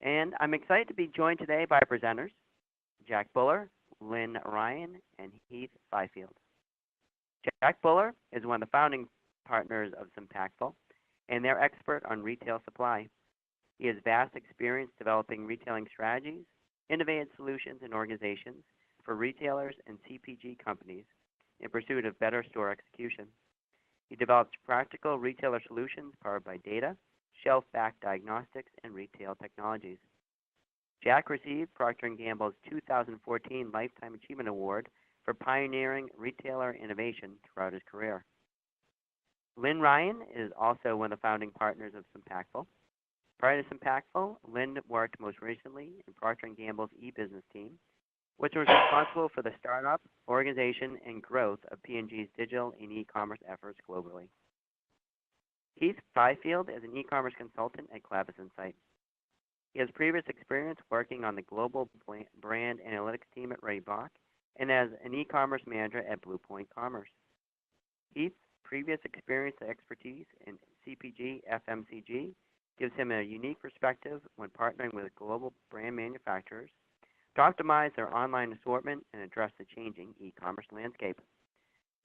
And I'm excited to be joined today by presenters Jack Buller, Lynn Ryan, and Heath Fifield. Jack Buller is one of the founding partners of Simpactful, and they're expert on retail supply. He has vast experience developing retailing strategies, innovative solutions, and organizations for retailers and CPG companies in pursuit of better store execution. He develops practical retailer solutions powered by data, shelf-backed diagnostics, and retail technologies. Jack received Procter & Gamble's 2014 Lifetime Achievement Award for pioneering retailer innovation throughout his career. Lynn Ryan is also one of the founding partners of Simpactful. Prior to Simpactful, Lynn worked most recently in Procter & Gamble's e-business team, which was responsible for the startup, organization, and growth of P&G's digital and e-commerce efforts globally. Heath Fifield is an e-commerce consultant at Clavis Insight. He has previous experience working on the global brand analytics team at Reebok and as an e-commerce manager at Bluepoint Commerce. Heath's previous experience and expertise in CPG, FMCG gives him a unique perspective when partnering with global brand manufacturers to optimize their online assortment and address the changing e-commerce landscape.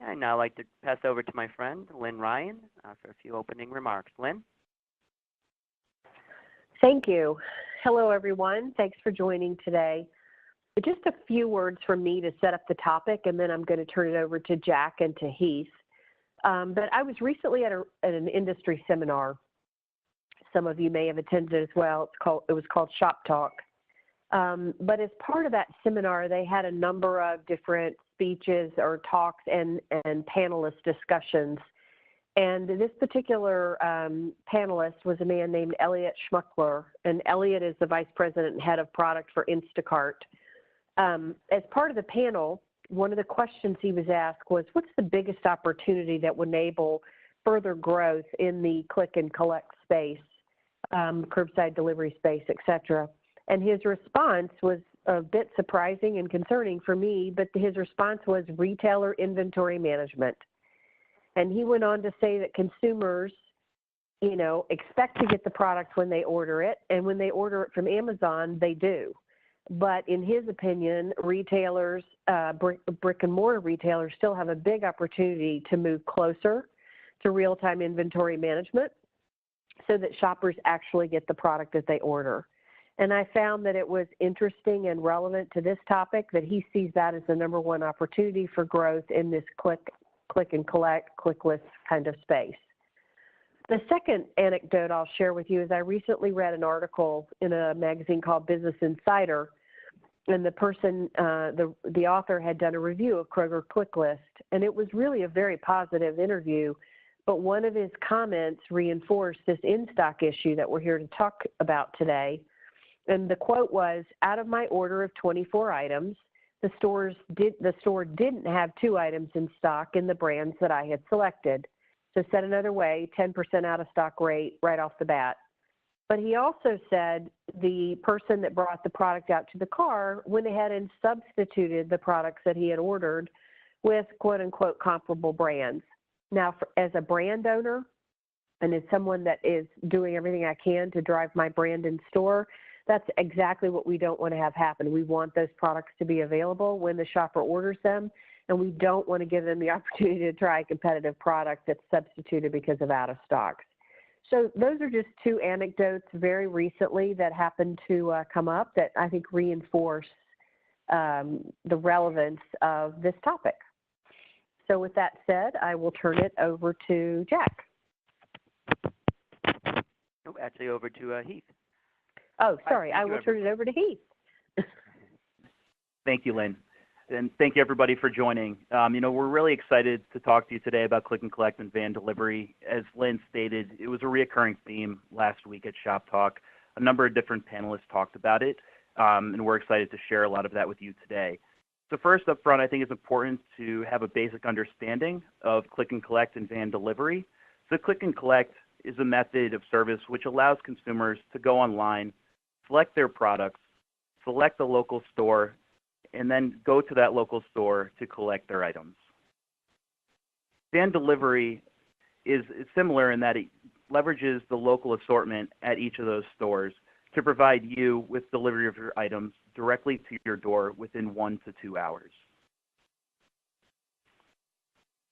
I'd now like to pass over to my friend, Lynn Ryan, for a few opening remarks. Lynn? Thank you. Hello, everyone. Thanks for joining today. Just a few words from me to set up the topic, and then I'm going to turn it over to Jack and to Heath. But I was recently at an industry seminar. Some of you may have attended as well. It was called Shop Talk. But as part of that seminar, they had a number of different speeches or talks and panelist discussions. And this particular panelist was a man named Elliot Schmuckler, and Elliot is the vice president and head of product for Instacart. As part of the panel, one of the questions he was asked was, what's the biggest opportunity that would enable further growth in the click and collect space, curbside delivery space, et cetera? And his response was a bit surprising and concerning for me, but his response was retailer inventory management. And he went on to say that consumers, expect to get the product when they order it, and when they order it from Amazon, they do. But in his opinion, retailers, brick and mortar retailers, still have a big opportunity to move closer to real-time inventory management so that shoppers actually get the product that they order. And I found that it was interesting and relevant to this topic that he sees that as the number one opportunity for growth in this click and collect, clickless kind of space. The second anecdote I'll share with you is I recently read an article in a magazine called Business Insider, and the person, the author had done a review of Kroger ClickList, and it was really a very positive interview, but one of his comments reinforced this in-stock issue that we're here to talk about today. And the quote was, out of my order of 24 items, the store didn't have 2 items in stock in the brands that I had selected. So said another way, 10% out of stock rate right off the bat. But he also said the person that brought the product out to the car went ahead and substituted the products that he had ordered with quote unquote comparable brands. Now, as a brand owner and as someone that is doing everything I can to drive my brand in store, that's exactly what we don't want to have happen. We want those products to be available when the shopper orders them, and we don't want to give them the opportunity to try a competitive product that's substituted because of out of stocks. So those are just 2 anecdotes very recently that happened to come up that I think reinforce the relevance of this topic. So with that said, I will turn it over to Jack. Oh, actually over to Heath. Oh, sorry. I will turn it over to Heath. Thank you, Lynn. And thank you, everybody, for joining. We're really excited to talk to you today about click and collect and van delivery. As Lynn stated, it was a reoccurring theme last week at Shop Talk. A number of different panelists talked about it, and we're excited to share a lot of that with you today. So first up front, I think it's important to have a basic understanding of click and collect and van delivery. So click and collect is a method of service which allows consumers to go online, select their products, select the local store, and then go to that local store to collect their items. Van delivery is similar in that it leverages the local assortment at each of those stores to provide you with delivery of your items directly to your door within 1 to 2 hours.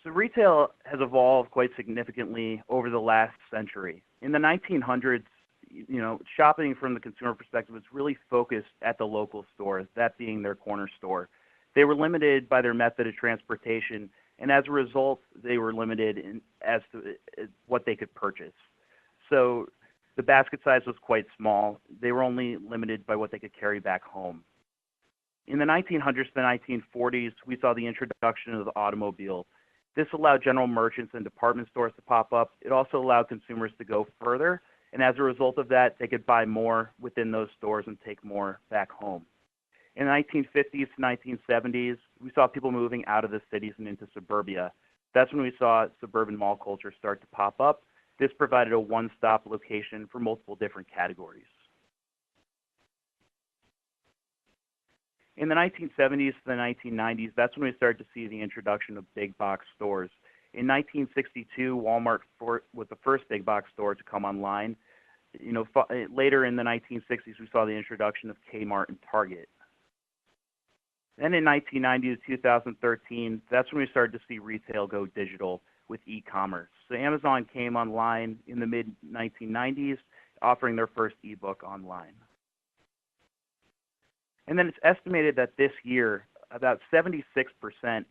So retail has evolved quite significantly over the last century. In the 1900s, shopping from the consumer perspective was really focused at the local stores, that being their corner store. They were limited by their method of transportation, and as a result, they were limited as to what they could purchase. So the basket size was quite small. They were only limited by what they could carry back home. In the 1900s to the 1940s, we saw the introduction of the automobile. This allowed general merchants and department stores to pop up. It also allowed consumers to go further, and as a result of that, they could buy more within those stores and take more back home. In the 1950s to 1970s, we saw people moving out of the cities and into suburbia. That's when we saw suburban mall culture start to pop up. This provided a one-stop location for multiple different categories. In the 1970s to the 1990s, that's when we started to see the introduction of big box stores. In 1962, Walmart was the first big box store to come online. Later in the 1960s, we saw the introduction of Kmart and Target. Then in 1990 to 2013, that's when we started to see retail go digital with e-commerce. So Amazon came online in the mid-1990s, offering their first ebook online. And then it's estimated that this year, about 76%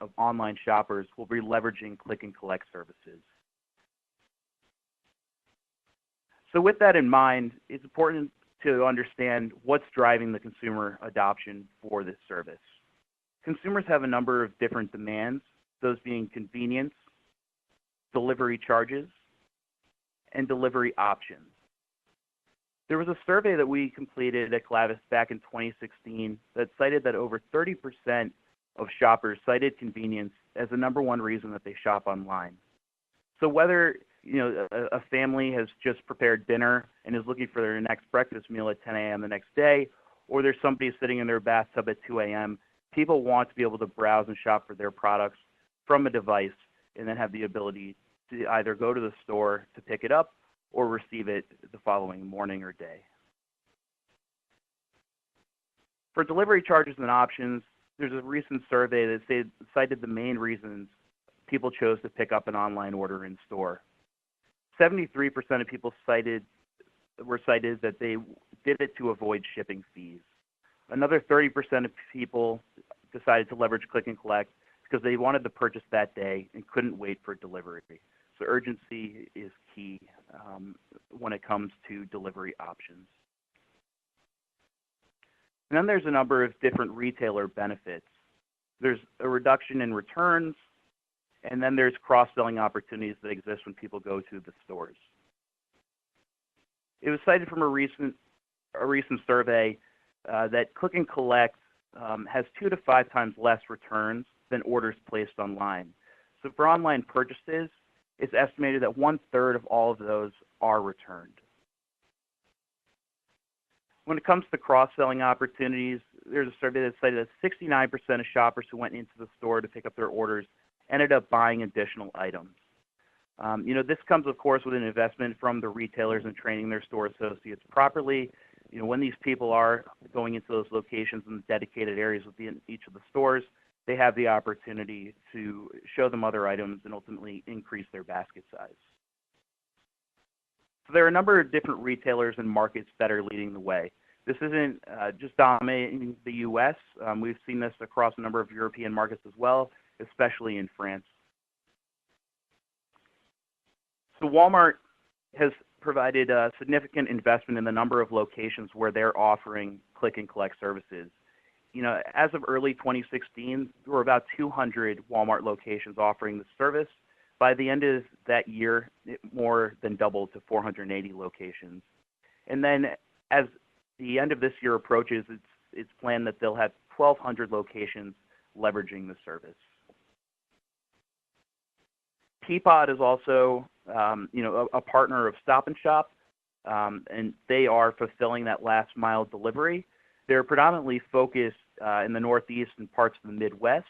of online shoppers will be leveraging click and collect services. So with that in mind, it's important to understand what's driving the consumer adoption for this service. Consumers have a number of different demands, those being convenience, delivery charges, and delivery options. There was a survey that we completed at Clavis back in 2016 that cited that over 30% of shoppers cited convenience as the number one reason that they shop online. So whether a family has just prepared dinner and is looking for their next breakfast meal at 10 a.m. the next day, or there's somebody sitting in their bathtub at 2 a.m., people want to be able to browse and shop for their products from a device and then have the ability to either go to the store to pick it up or receive it the following morning or day. For delivery charges and options, there's a recent survey that cited the main reasons people chose to pick up an online order in store. 73% of people were cited that they did it to avoid shipping fees. Another 30% of people decided to leverage click and collect because they wanted the purchase that day and couldn't wait for delivery. So urgency is key when it comes to delivery options. And then there's a number of different retailer benefits. There's a reduction in returns, and then there's cross-selling opportunities that exist when people go to the stores. It was cited from a recent survey that click and collect has 2 to 5 times less returns than orders placed online. So for online purchases, it's estimated that 1/3 of all of those are returned. When it comes to cross-selling opportunities, there's a survey that cited that 69% of shoppers who went into the store to pick up their orders ended up buying additional items. This comes, of course, with an investment from the retailers in training their store associates properly. When these people are going into those locations and dedicated areas within each of the stores, they have the opportunity to show them other items and ultimately increase their basket size. So there are a number of different retailers and markets that are leading the way. This isn't just dominating the U.S. We've seen this across a number of European markets as well, especially in France. So Walmart has provided a significant investment in the number of locations where they're offering click and collect services. As of early 2016, there were about 200 Walmart locations offering the service. By the end of that year, it more than doubled to 480 locations. And then as the end of this year approaches, it's planned that they'll have 1,200 locations leveraging the service. Peapod is also, a partner of Stop & Shop, and they are fulfilling that last mile delivery. They're predominantly focused in the Northeast and parts of the Midwest.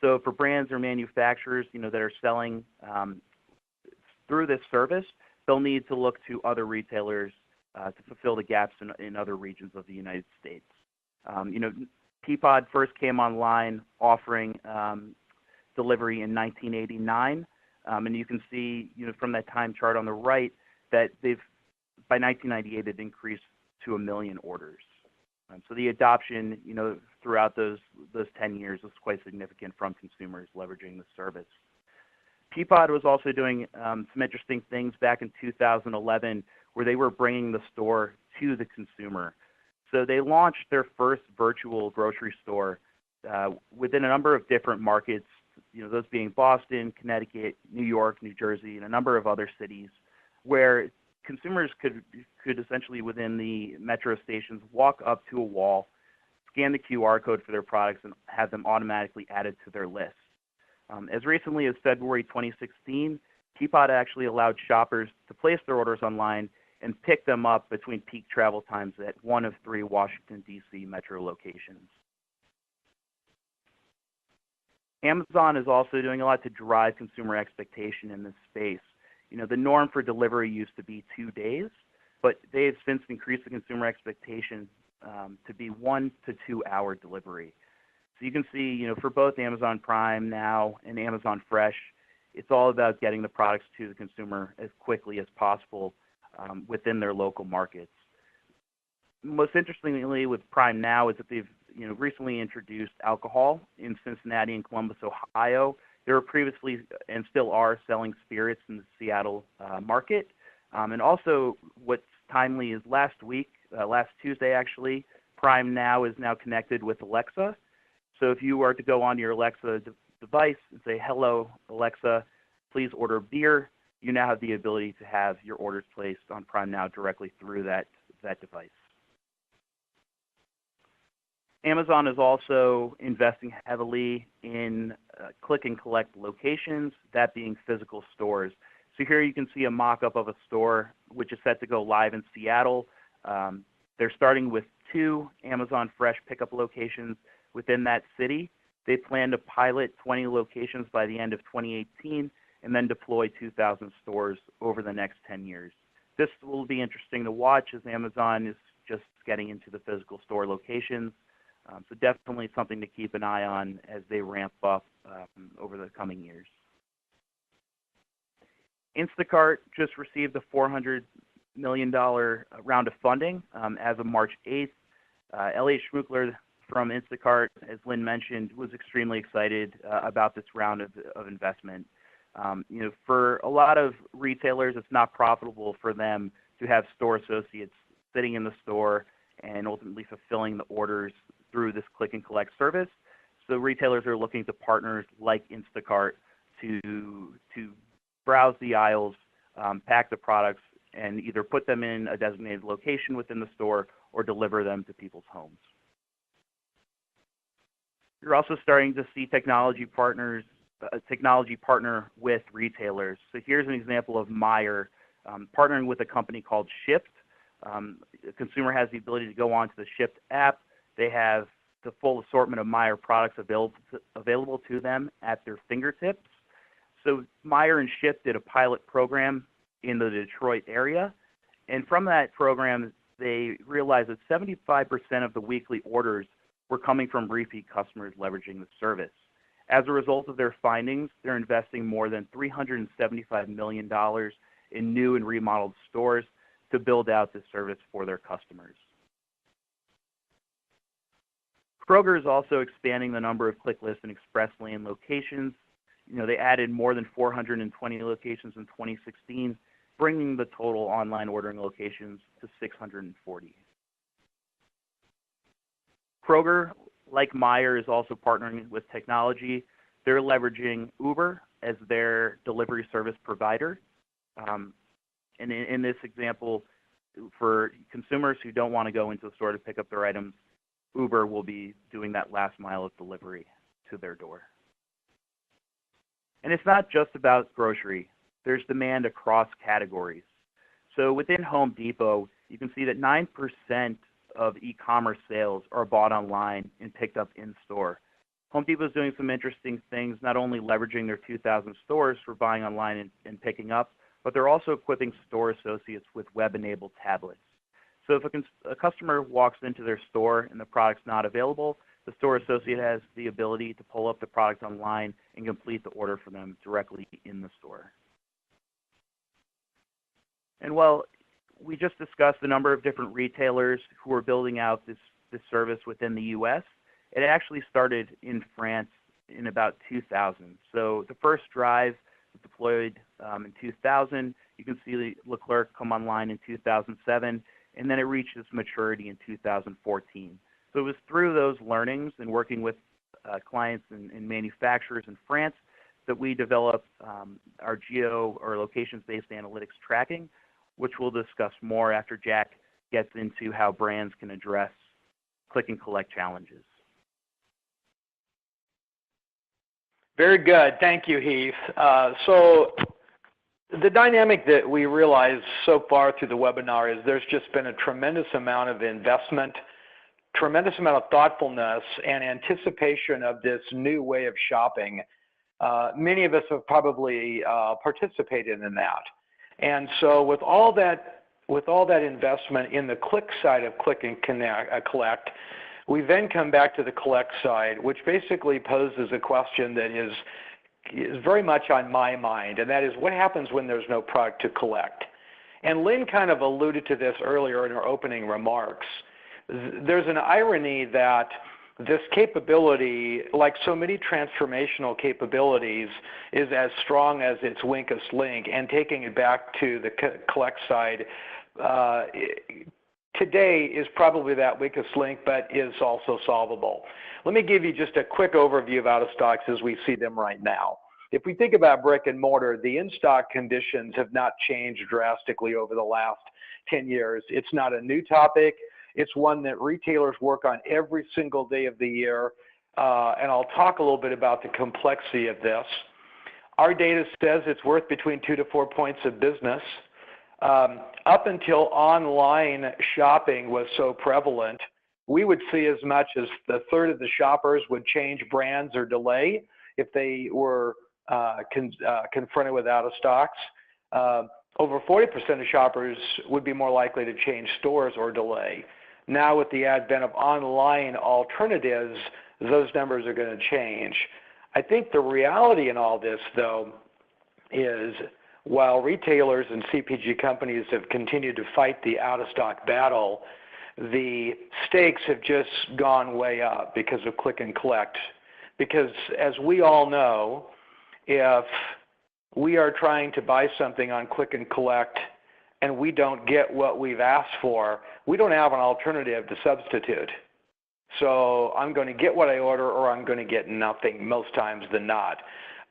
So for brands or manufacturers, that are selling through this service, they'll need to look to other retailers to fulfill the gaps in other regions of the United States. Peapod first came online offering delivery in 1989, and you can see, from that time chart on the right that by 1998 it increased to 1 million orders. So the adoption, throughout those 10 years was quite significant from consumers leveraging the service. Peapod was also doing some interesting things back in 2011 where they were bringing the store to the consumer. So they launched their first virtual grocery store within a number of different markets, those being Boston, Connecticut, New York, New Jersey, and a number of other cities, where consumers could essentially, within the metro stations, walk up to a wall, scan the QR code for their products, and have them automatically added to their list. As recently as February 2016, Peapod actually allowed shoppers to place their orders online and pick them up between peak travel times at one of 3 Washington, D.C. metro locations. Amazon is also doing a lot to drive consumer expectation in this space. The norm for delivery used to be 2 days, but they have since increased the consumer expectation to be 1 to 2 hour delivery. So you can see, for both Amazon Prime now and Amazon Fresh, it's all about getting the products to the consumer as quickly as possible within their local markets. Most interestingly with Prime Now is that they've recently introduced alcohol in Cincinnati and Columbus, Ohio. They were previously and still are selling spirits in the Seattle market. And also what's timely is last Tuesday actually, Prime Now is now connected with Alexa. So if you are to go onto your Alexa device and say, "Hello, Alexa, please order beer," you now have the ability to have your orders placed on Prime Now directly through that device. Amazon is also investing heavily in click and collect locations, that being physical stores. So here you can see a mock-up of a store which is set to go live in Seattle. They're starting with 2 Amazon Fresh pickup locations within that city. They plan to pilot 20 locations by the end of 2018 and then deploy 2,000 stores over the next 10 years. This will be interesting to watch as Amazon is just getting into the physical store locations. So definitely something to keep an eye on as they ramp up over the coming years. Instacart just received a $400 million round of funding as of March 8th. Elliot Schmuckler from Instacart, as Lynn mentioned, was extremely excited about this round of investment. For a lot of retailers, it's not profitable for them to have store associates sitting in the store and ultimately fulfilling the orders through this click and collect service. So retailers are looking to partners like Instacart to browse the aisles, pack the products, and either put them in a designated location within the store or deliver them to people's homes. You're also starting to see technology partner with retailers. So here's an example of Meijer partnering with a company called Shipt. The consumer has the ability to go onto the Shipt app. They have the full assortment of Meijer products available to them at their fingertips. So Meijer and Shipt did a pilot program in the Detroit area, and from that program, they realized that 75% of the weekly orders were coming from repeat customers leveraging the service. As a result of their findings, they're investing more than $375 million in new and remodeled stores to build out this service for their customers. Kroger is also expanding the number of ClickList and Express Lane locations. They added more than 420 locations in 2016, bringing the total online ordering locations to 640. Kroger, like Meijer, is also partnering with technology. They're leveraging Uber as their delivery service provider. And in this example, for consumers who don't want to go into the store to pick up their items, Uber will be doing that last mile of delivery to their door. And it's not just about grocery. There's demand across categories. So within Home Depot, you can see that 9% of e-commerce sales are bought online and picked up in-store. Home Depot is doing some interesting things, not only leveraging their 2,000 stores for buying online and picking up, but they're also equipping store associates with web-enabled tablets. So if a customer walks into their store and the product's not available, the store associate has the ability to pull up the product online and complete the order for them directly in the store. And while we just discussed the number of different retailers who are building out this service within the U.S., it actually started in France in about 2000. So the first drive was deployed in 2000. You can see Leclerc come online in 2007, and then it reached its maturity in 2014. So it was through those learnings and working with clients and manufacturers in France that we developed our geo or locations-based analytics tracking, which we'll discuss more after Jack gets into how brands can address click and collect challenges. Very good. Thank you, Heath. So the dynamic that we realized so far through the webinar is there's just been a tremendous amount of investment, tremendous amount of thoughtfulness and anticipation of this new way of shopping. Many of us have probably participated in that. And so with all that investment in the click side of click and collect, we then come back to the collect side, which basically poses a question that is very much on my mind, and that is what happens when there's no product to collect? And Lynn kind of alluded to this earlier in her opening remarks. There's an irony that this capability, like so many transformational capabilities, is as strong as its weakest link, and taking it back to the collect side today is probably that weakest link, but is also solvable. Let me give you just a quick overview of out of stocks as we see them right now. If we think about brick and mortar, the in-stock conditions have not changed drastically over the last 10 years. It's not a new topic. It's one that retailers work on every single day of the year, and I'll talk a little bit about the complexity of this. Our data says it's worth between 2 to 4 points of business. Up until online shopping was so prevalent, we would see as much as a third of the shoppers would change brands or delay if they were confronted with out of stocks. Over 40% of shoppers would be more likely to change stores or delay. Now with the advent of online alternatives, those numbers are going to change. I think the reality in all this, though, is while retailers and CPG companies have continued to fight the out-of-stock battle, the stakes have just gone way up because of click and collect. Because as we all know, if we are trying to buy something on click and collect and we don't get what we've asked for, we don't have an alternative to substitute. So I'm going to get what I order or I'm going to get nothing most times than not.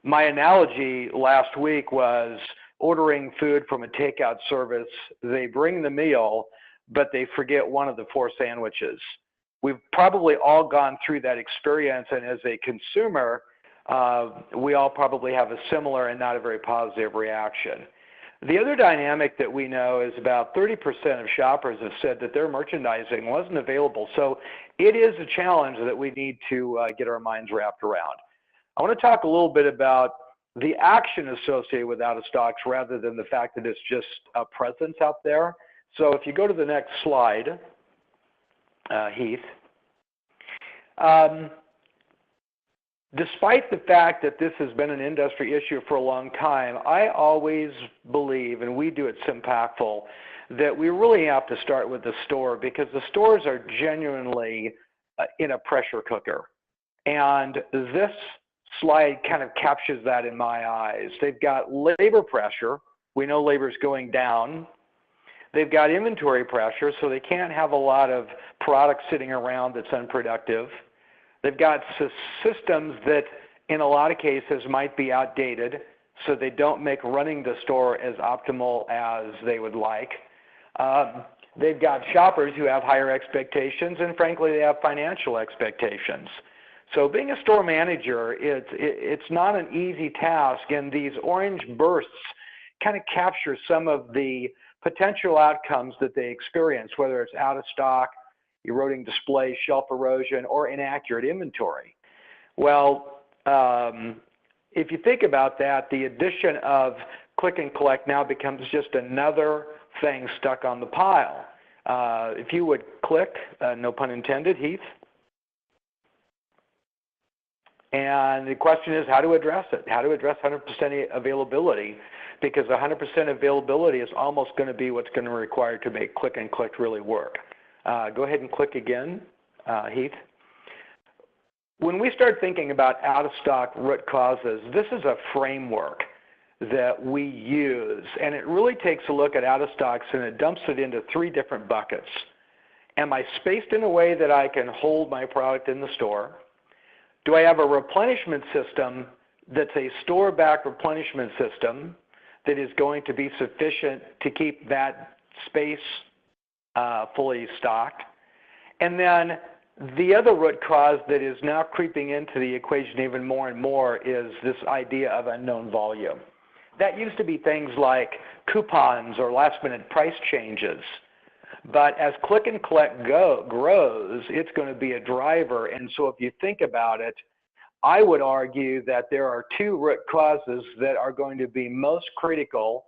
My analogy last week was ordering food from a takeout service. They bring the meal, but they forget one of the 4 sandwiches. We've probably all gone through that experience, and as a consumer, we all probably have a similar and not a very positive reaction. The other dynamic that we know is about 30% of shoppers have said that their merchandising wasn't available. So it is a challenge that we need to get our minds wrapped around. I want to talk a little bit about the action associated with out of stocks rather than the fact that it's just a presence out there. So if you go to the next slide, Heath. Despite the fact that this has been an industry issue for a long time, I always believe, and we do at Simpactful, that we really have to start with the store because the stores are genuinely in a pressure cooker. And this slide kind of captures that in my eyes. They've got labor pressure. We know labor's going down. They've got inventory pressure, so they can't have a lot of product sitting around that's unproductive. They've got systems that in a lot of cases might be outdated, so they don't make running the store as optimal as they would like. They've got shoppers who have higher expectations, and frankly, they have financial expectations. So being a store manager, it's not an easy task, and these orange bursts kind of capture some of the potential outcomes that they experience, whether it's out of stock, eroding display, shelf erosion, or inaccurate inventory. Well, if you think about that, the addition of click and collect now becomes just another thing stuck on the pile. If you would click, no pun intended, Heath. And the question is how to address it, how to address 100% availability, because 100% availability is almost going to be what's going to require to make click and collect really work. Go ahead and click again, Heath. When we start thinking about out-of-stock root causes, this is a framework that we use, and it really takes a look at out-of-stocks and it dumps it into 3 different buckets. Am I spaced in a way that I can hold my product in the store? Do I have a replenishment system that's a store-back replenishment system that is going to be sufficient to keep that space fully stocked? And then the other root cause that is now creeping into the equation even more and more is this idea of unknown volume. That used to be things like coupons or last-minute price changes. But as click and collect grows, it's going to be a driver. And so if you think about it, I would argue that there are 2 root causes that are going to be most critical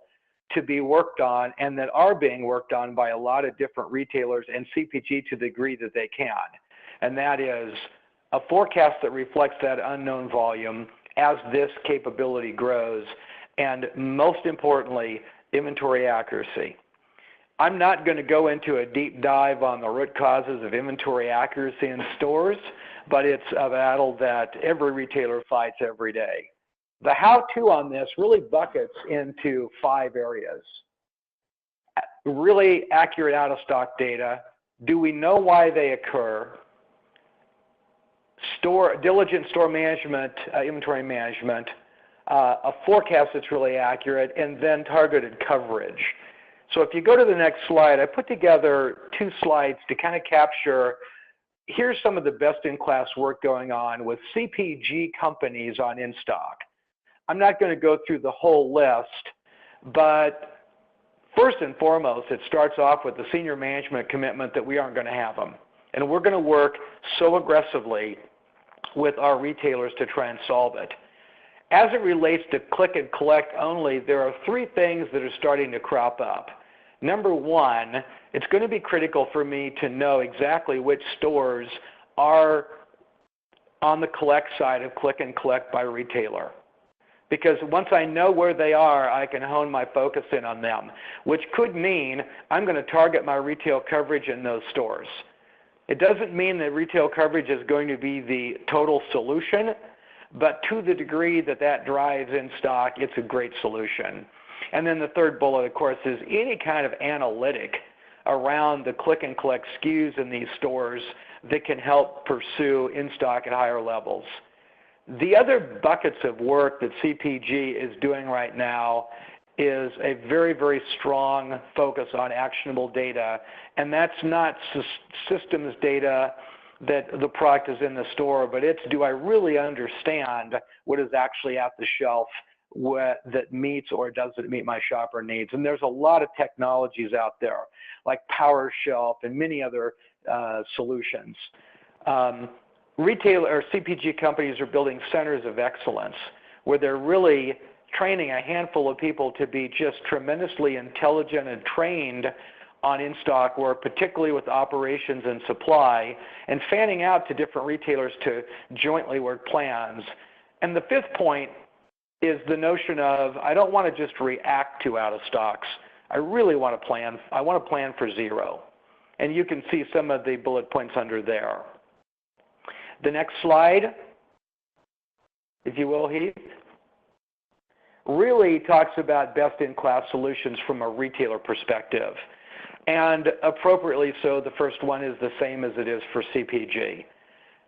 to be worked on and that are being worked on by a lot of different retailers and CPG to the degree that they can. And that is a forecast that reflects that unknown volume as this capability grows, and most importantly, inventory accuracy. I'm not going to go into a deep dive on the root causes of inventory accuracy in stores, but it's a battle that every retailer fights every day. The how-to on this really buckets into 5 areas. Really accurate out-of-stock data. Do we know why they occur? Diligent store management, inventory management, a forecast that's really accurate, and then targeted coverage. So if you go to the next slide, I put together 2 slides to kind of capture, here's some of the best-in-class work going on with CPG companies on in-stock. I'm not going to go through the whole list, but first and foremost, it starts off with the senior management commitment that we aren't going to have them. And we're going to work so aggressively with our retailers to try and solve it. As it relates to click and collect only, there are 3 things that are starting to crop up. Number 1, it's going to be critical for me to know exactly which stores are on the collect side of click and collect by retailer. Because once I know where they are, I can hone my focus in on them, which could mean I'm going to target my retail coverage in those stores. It doesn't mean that retail coverage is going to be the total solution, but to the degree that that drives in stock, it's a great solution. And then the third bullet, of course, is any kind of analytic around the click and collect SKUs in these stores that can help pursue in stock at higher levels. The other buckets of work that CPG is doing right now is a very, very strong focus on actionable data, and that's not systems data that the product is in the store, but it's, do I really understand what is actually at the shelf that meets or doesn't meet my shopper needs? And there's a lot of technologies out there, like PowerShelf and many other solutions. Retail or CPG companies are building centers of excellence where they're really training a handful of people to be just tremendously intelligent and trained on in-stock work, particularly with operations and supply, and fanning out to different retailers to jointly work plans. And the 5th point is the notion of, I don't want to just react to out of stocks. I really want to plan. I want to plan for 0. And you can see some of the bullet points under there. The next slide, if you will, Heath, really talks about best-in-class solutions from a retailer perspective. And appropriately so, the first one is the same as it is for CPG.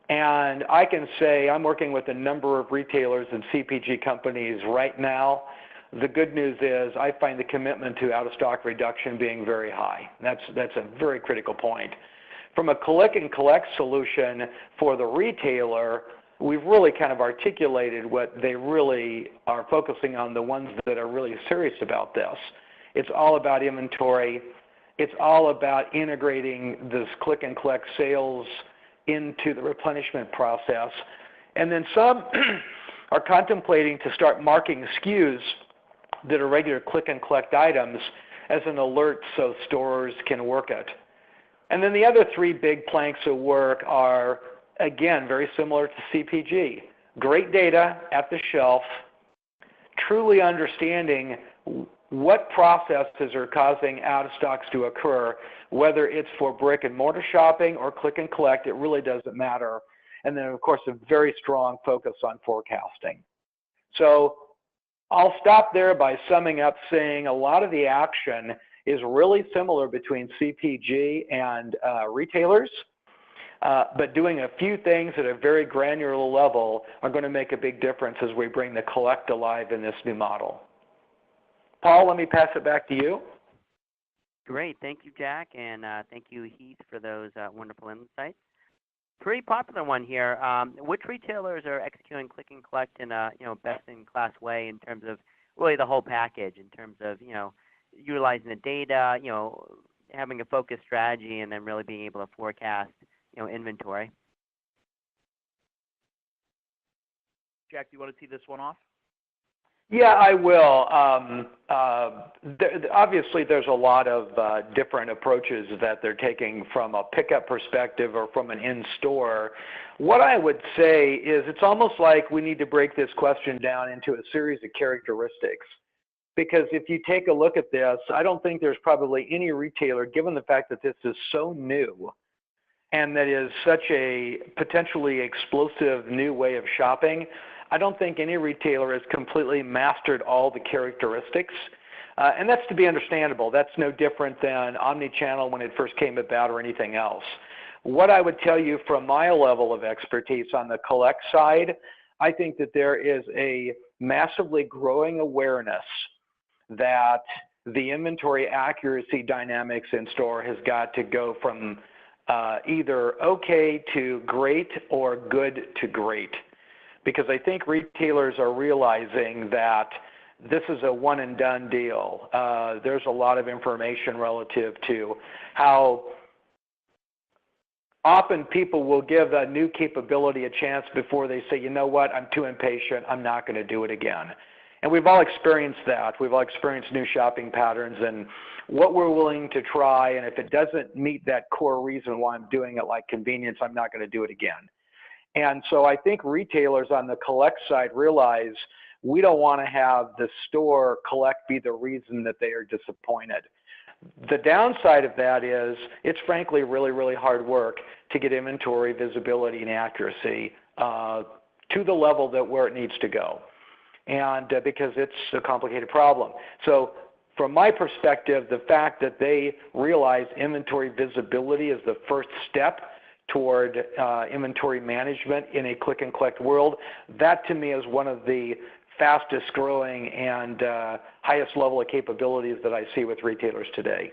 And I can say I'm working with a number of retailers and CPG companies right now. The good news is I find the commitment to out-of-stock reduction being very high. That's a very critical point. From a click and collect solution for the retailer, we've really kind of articulated what they really are focusing on, the ones that are really serious about this. It's all about inventory. It's all about integrating this click and collect sales into the replenishment process. And then some are contemplating to start marking SKUs that are regular click and collect items as an alert so stores can work it. And then the other three big planks of work are, again, very similar to CPG. Great data at the shelf, truly understanding what processes are causing out of stocks to occur, whether it's for brick and mortar shopping or click and collect, it really doesn't matter. And then, of course, a very strong focus on forecasting. So I'll stop there by summing up saying a lot of the action is really similar between CPG and retailers, but doing a few things at a very granular level are going to make a big difference as we bring the collect alive in this new model. Paul, let me pass it back to you. Great. Thank you, Jack, and thank you, Heath, for those wonderful insights. Pretty popular one here. Which retailers are executing click and collect in a best-in-class way in terms of really the whole package, in terms of utilizing the data, having a focused strategy, and then really being able to forecast inventory? Jack, do you want to tee this one off? Yeah, I will. Obviously, there's a lot of different approaches that they're taking from a pickup perspective or from an in-store. What I would say is it's almost like we need to break this question down into a series of characteristics. Because if you take a look at this, I don't think there's probably any retailer, given the fact that this is so new and that is such a potentially explosive new way of shopping, I don't think any retailer has completely mastered all the characteristics. And that's to be understandable. That's no different than omni-channel when it first came about or anything else. What I would tell you from my level of expertise on the collect side, I think that there is a massively growing awareness that the inventory accuracy dynamics in store has got to go from either okay to great or good to great. Because I think retailers are realizing that this is a one and done deal. There's a lot of information relative to how often people will give a new capability a chance before they say, you know what, I'm too impatient, I'm not going to do it again. And we've all experienced that. We've all experienced new shopping patterns and what we're willing to try, and if it doesn't meet that core reason why I'm doing it, like convenience, I'm not going to do it again. And so I think retailers on the collect side realize we don't want to have the store collect be the reason that they are disappointed. The downside of that is it's frankly really, really hard work to get inventory visibility and accuracy to the level that where it needs to go. And because it's a complicated problem. So from my perspective, the fact that they realize inventory visibility is the first step toward inventory management in a click and collect world, that to me is one of the fastest growing and highest level of capabilities that I see with retailers today.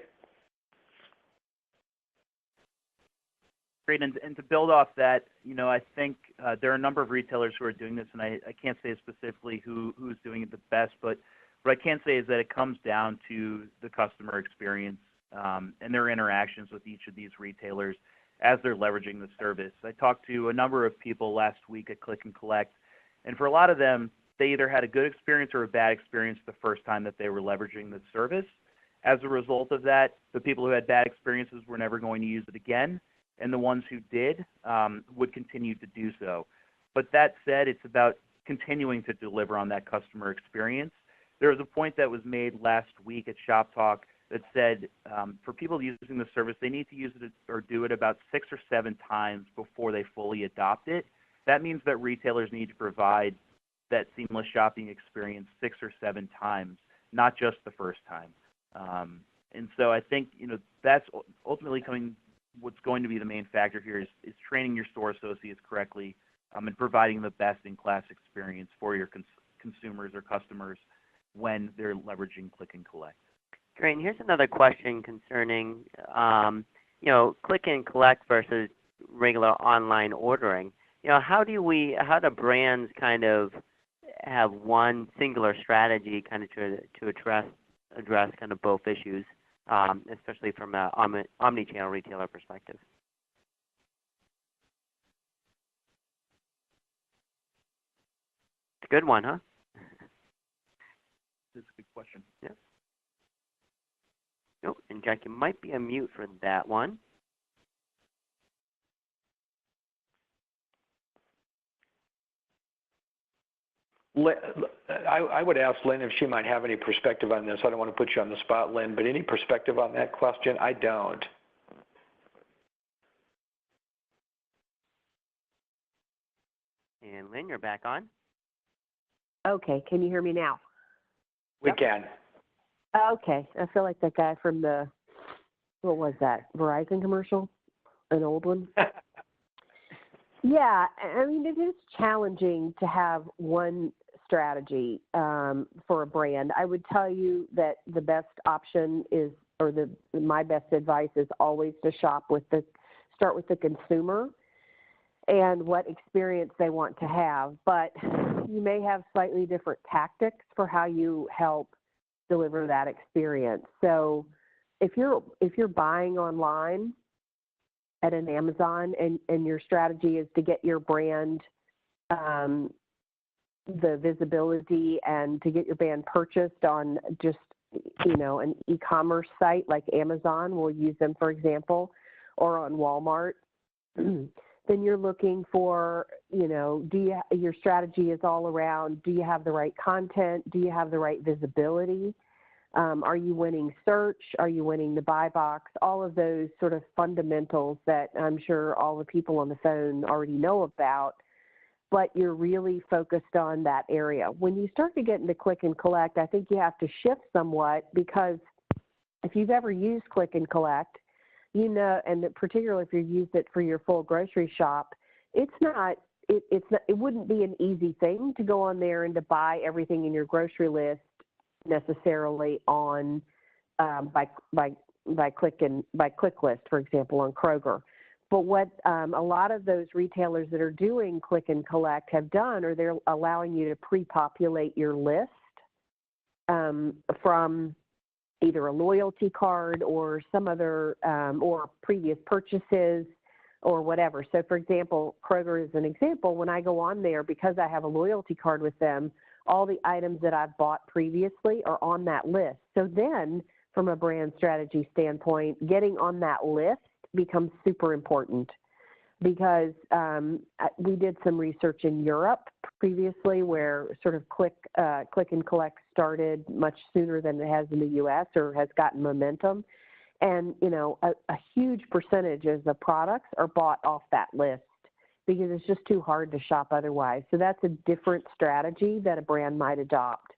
Great, and to build off that, I think there are a number of retailers who are doing this, and I can't say specifically who's doing it the best, but what I can say is that it comes down to the customer experience and their interactions with each of these retailers as they're leveraging the service. I talked to a number of people last week at Click and Collect, and for a lot of them, they either had a good experience or a bad experience the first time that they were leveraging the service. As a result of that, the people who had bad experiences were never going to use it again, and the ones who did would continue to do so. But that said, it's about continuing to deliver on that customer experience. There was a point that was made last week at Shop Talk that said for people using the service, they need to use it or do it about 6 or 7 times before they fully adopt it. That means that retailers need to provide that seamless shopping experience 6 or 7 times, not just the first time. And so I think that's ultimately what's going to be the main factor here is training your store associates correctly and providing the best-in-class experience for your consumers or customers when they're leveraging Click and Collect. Great. And here's another question concerning, Click and Collect versus regular online ordering. How do brands kind of have one singular strategy kind of to address kind of both issues, especially from an omni-channel retailer perspective? It's a good one, huh? That's a good question. Yeah. Oh, and Jack, you might be on mute for that one. I would ask Lynn if she might have any perspective on this. I don't want to put you on the spot, Lynn, but any perspective on that question? I don't. And Lynn, you're back on. Okay, can you hear me now? We Yep. can. Okay, I feel like that guy from the, what was that, Verizon commercial? An old one? Yeah, I mean, it is challenging to have one strategy for a brand. I would tell you that the best option is, or my best advice is always to start with the consumer and what experience they want to have. But you may have slightly different tactics for how you help deliver that experience. So if you're buying online at an Amazon and your strategy is to get your brand the visibility and to get your brand purchased on just, an e-commerce site like Amazon, we'll use them for example, or on Walmart, then you're looking for, your strategy is all around, do you have the right content? Do you have the right visibility? Are you winning search? Are you winning the buy box? All of those sort of fundamentals that I'm sure all the people on the phone already know about, but you're really focused on that area. When you start to get into click and collect, I think you have to shift somewhat, because if you've ever used click and collect, and particularly if you've used it for your full grocery shop, it wouldn't be an easy thing to go on there and to buy everything in your grocery list necessarily on by click list, for example, on Kroger. But what a lot of those retailers that are doing click and collect have done, or they're allowing you to pre-populate your list from either a loyalty card or some other or previous purchases or whatever. So for example, Kroger is an example. When I go on there, because I have a loyalty card with them, all the items that I've bought previously are on that list. So then from a brand strategy standpoint, getting on that list becomes super important, because we did some research in Europe previously where sort of click and collect started much sooner than it has in the U.S. or has gotten momentum. And, a huge percentage of the products are bought off that list because it's just too hard to shop otherwise. So that's a different strategy that a brand might adopt.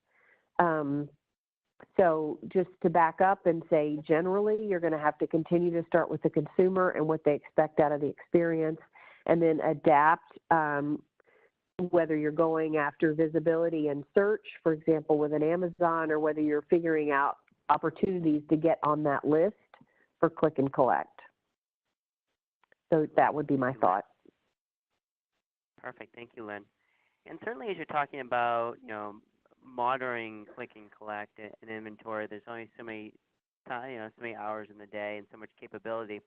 So just to back up and say, generally, you're going to have to continue to start with the consumer and what they expect out of the experience, and then adapt, whether you're going after visibility and search, for example, with an Amazon, or whether you're figuring out opportunities to get on that list for click and collect. So that would be my thought. Perfect. Thank you, Lynn. And certainly as you're talking about, monitoring click and collect and inventory, there's only so many so many hours in the day and so much capability.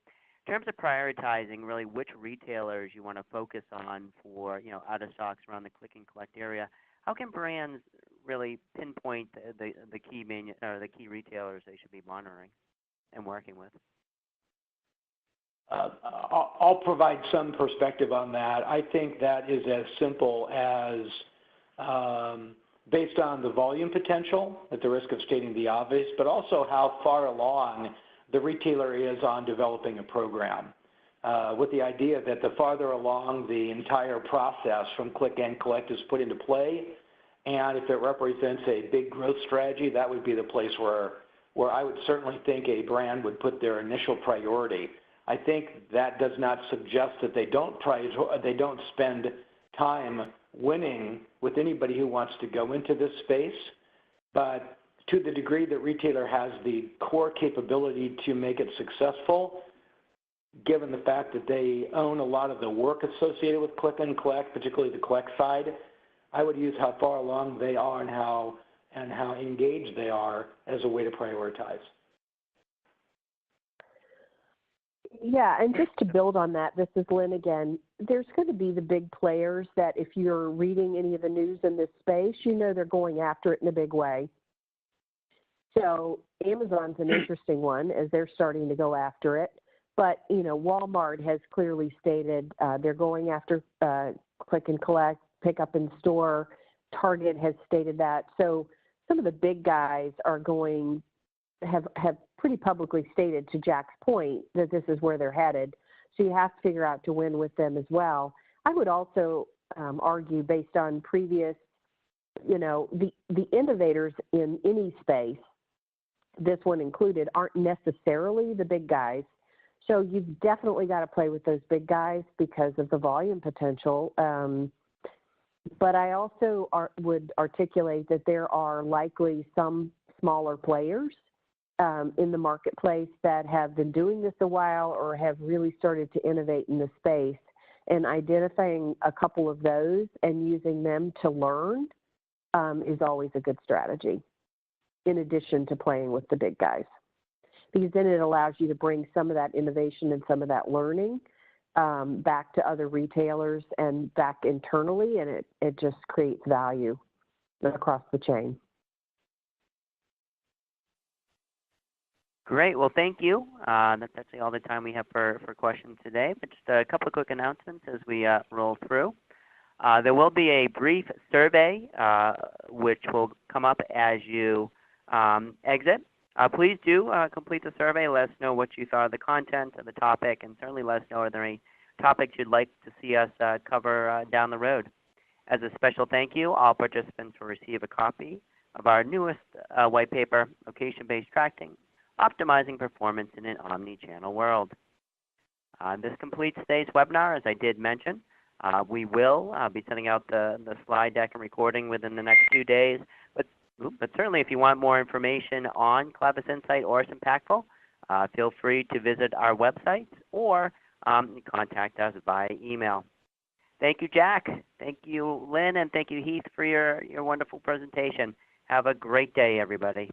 In terms of prioritizing really which retailers you want to focus on for, out of stocks around the click and collect area, how can brands really pinpoint the key retailers they should be monitoring and working with? I'll provide some perspective on that. I think that is as simple as based on the volume potential, at the risk of stating the obvious, but also how far along the retailer is on developing a program, with the idea that the farther along the entire process from click and collect is put into play, and if it represents a big growth strategy, that would be the place where I would certainly think a brand would put their initial priority. I think that does not suggest that they don't spend time winning with anybody who wants to go into this space, but to the degree that retailer has the core capability to make it successful, given the fact that they own a lot of the work associated with click and collect, particularly the collect side, I would use how far along they are and how engaged they are as a way to prioritize. Yeah, and just to build on that, this is Lynn again. There's going to be the big players that if you're reading any of the news in this space, they're going after it in a big way. So Amazon's an interesting one as they're starting to go after it. But, Walmart has clearly stated they're going after click and collect, pick up in store. Target has stated that. So some of the big guys are have pretty publicly stated, to Jack's point, that this is where they're headed. So you have to figure out to win with them as well. I would also argue, based on previous, the innovators in any space, this one included, aren't necessarily the big guys. So you've definitely got to play with those big guys because of the volume potential. But I also would articulate that there are likely some smaller players in the marketplace that have been doing this a while or have really started to innovate in the space, and identifying a couple of those and using them to learn is always a good strategy, in addition to playing with the big guys. Because then it allows you to bring some of that innovation and some of that learning back to other retailers and back internally, and it just creates value across the chain. Great. Well, thank you. That's actually all the time we have for questions today, but just a couple of quick announcements as we roll through. There will be a brief survey which will come up as you exit. Please do complete the survey. Let us know what you thought of the content of the topic, and certainly let us know are there any topics you'd like to see us cover down the road. As a special thank you, all participants will receive a copy of our newest white paper, Location-Based Tracking, Optimizing Performance in an Omni-Channel World. This completes today's webinar. As I did mention, we will be sending out the slide deck and recording within the next 2 days. But certainly if you want more information on Clevis Insight or Impactful, feel free to visit our website or contact us via email. Thank you, Jack. Thank you, Lynn, and thank you, Heath, for your wonderful presentation. Have a great day, everybody.